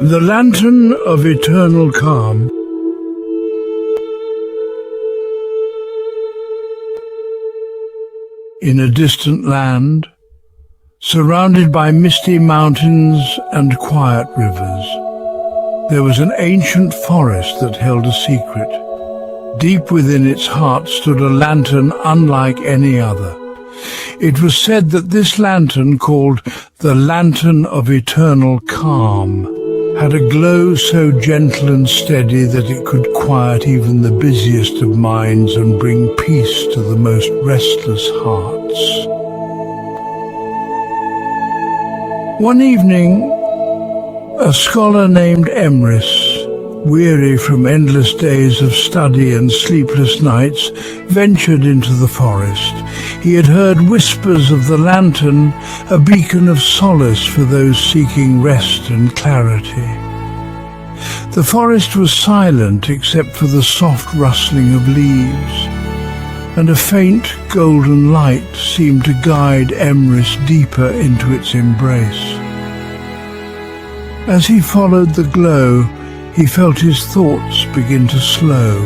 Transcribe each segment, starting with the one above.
The Lantern of Eternal Calm. In a distant land, surrounded by misty mountains and quiet rivers, there was an ancient forest that held a secret. Deep within its heart stood a lantern unlike any other. It was said that this lantern, called the Lantern of Eternal Calm, had a glow so gentle and steady that it could quiet even the busiest of minds and bring peace to the most restless hearts. One evening, a scholar named Emrys, weary from endless days of study and sleepless nights, ventured into the forest. He had heard whispers of the lantern, a beacon of solace for those seeking rest and clarity. The forest was silent except for the soft rustling of leaves, and a faint golden light seemed to guide Emrys deeper into its embrace. As he followed the glow, he felt his thoughts begin to slow,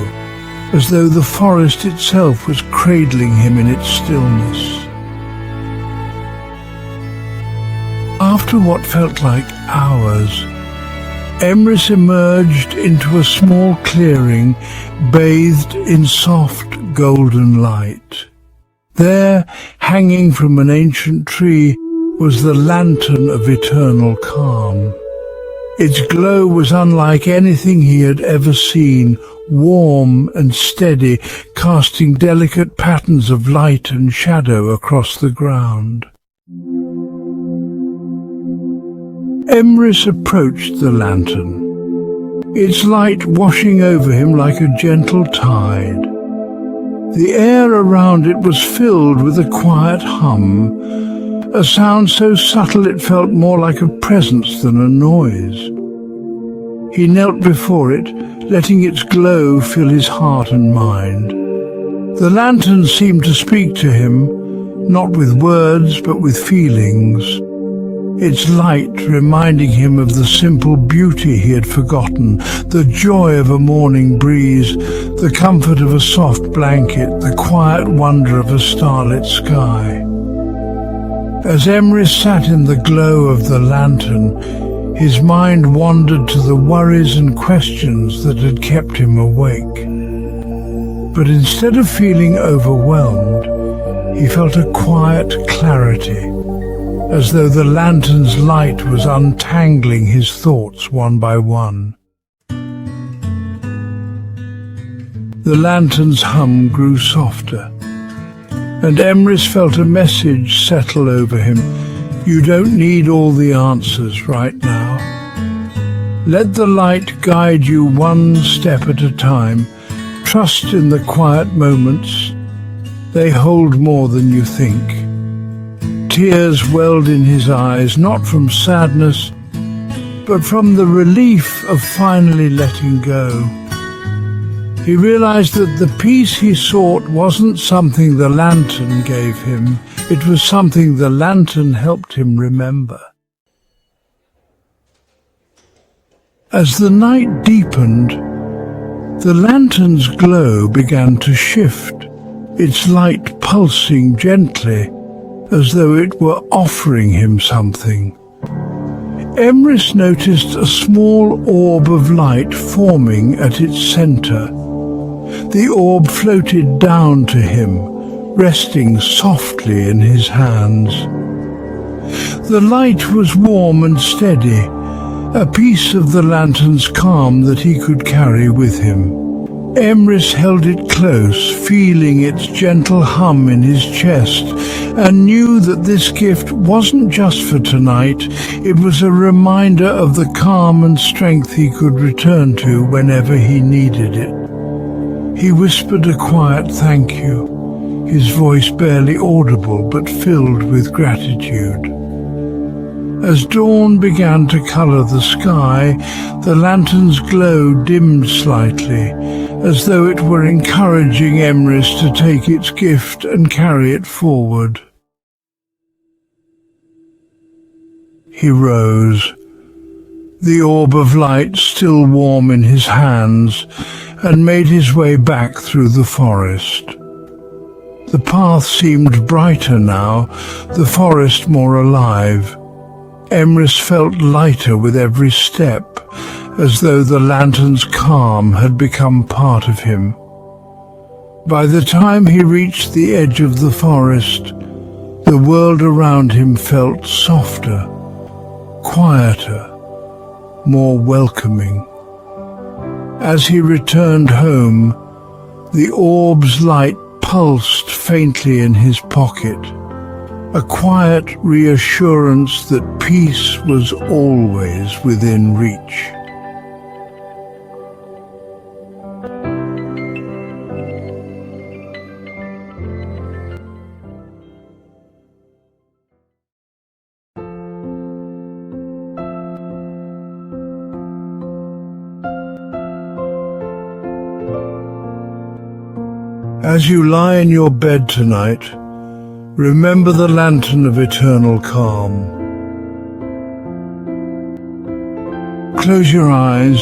as though the forest itself was cradling him in its stillness. After what felt like hours, Emrys emerged into a small clearing bathed in soft golden light. There, hanging from an ancient tree, was the Lantern of Eternal Calm. Its glow was unlike anything he had ever seen, warm and steady, casting delicate patterns of light and shadow across the ground. Emrys approached the lantern, its light washing over him like a gentle tide. The air around it was filled with a quiet hum, a sound so subtle it felt more like a presence than a noise. He knelt before it, letting its glow fill his heart and mind. The lantern seemed to speak to him, not with words but with feelings, its light reminding him of the simple beauty he had forgotten, the joy of a morning breeze, the comfort of a soft blanket, the quiet wonder of a starlit sky. As Emrys sat in the glow of the lantern, his mind wandered to the worries and questions that had kept him awake. But instead of feeling overwhelmed, he felt a quiet clarity, as though the lantern's light was untangling his thoughts one by one. The lantern's hum grew softer, and Emrys felt a message settle over him. You don't need all the answers right now. Let the light guide you one step at a time. Trust in the quiet moments. They hold more than you think. Tears welled in his eyes, not from sadness, but from the relief of finally letting go. He realized that the peace he sought wasn't something the lantern gave him, it was something the lantern helped him remember. As the night deepened, the lantern's glow began to shift, its light pulsing gently, as though it were offering him something. Emrys noticed a small orb of light forming at its center. The orb floated down to him, resting softly in his hands. The light was warm and steady, a piece of the lantern's calm that he could carry with him. Emrys held it close, feeling its gentle hum in his chest, and knew that this gift wasn't just for tonight, it was a reminder of the calm and strength he could return to whenever he needed it. He whispered a quiet thank you, his voice barely audible but filled with gratitude. As dawn began to color the sky, the lantern's glow dimmed slightly, as though it were encouraging Emrys to take its gift and carry it forward. He rose, the orb of light still warm in his hands, and made his way back through the forest. The path seemed brighter now, the forest more alive. Emrys felt lighter with every step, as though the lantern's calm had become part of him. By the time he reached the edge of the forest, the world around him felt softer, quieter, more welcoming. As he returned home, the orb's light pulsed faintly in his pocket, a quiet reassurance that peace was always within reach. As you lie in your bed tonight, remember the lantern of eternal calm. Close your eyes,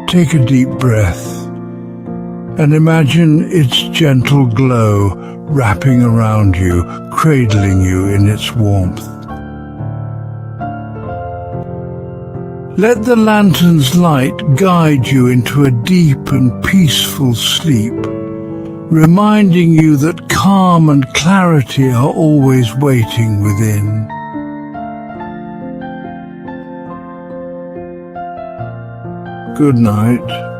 take a deep breath, and imagine its gentle glow wrapping around you, cradling you in its warmth. Let the lantern's light guide you into a deep and peaceful sleep, reminding you that calm and clarity are always waiting within. Good night.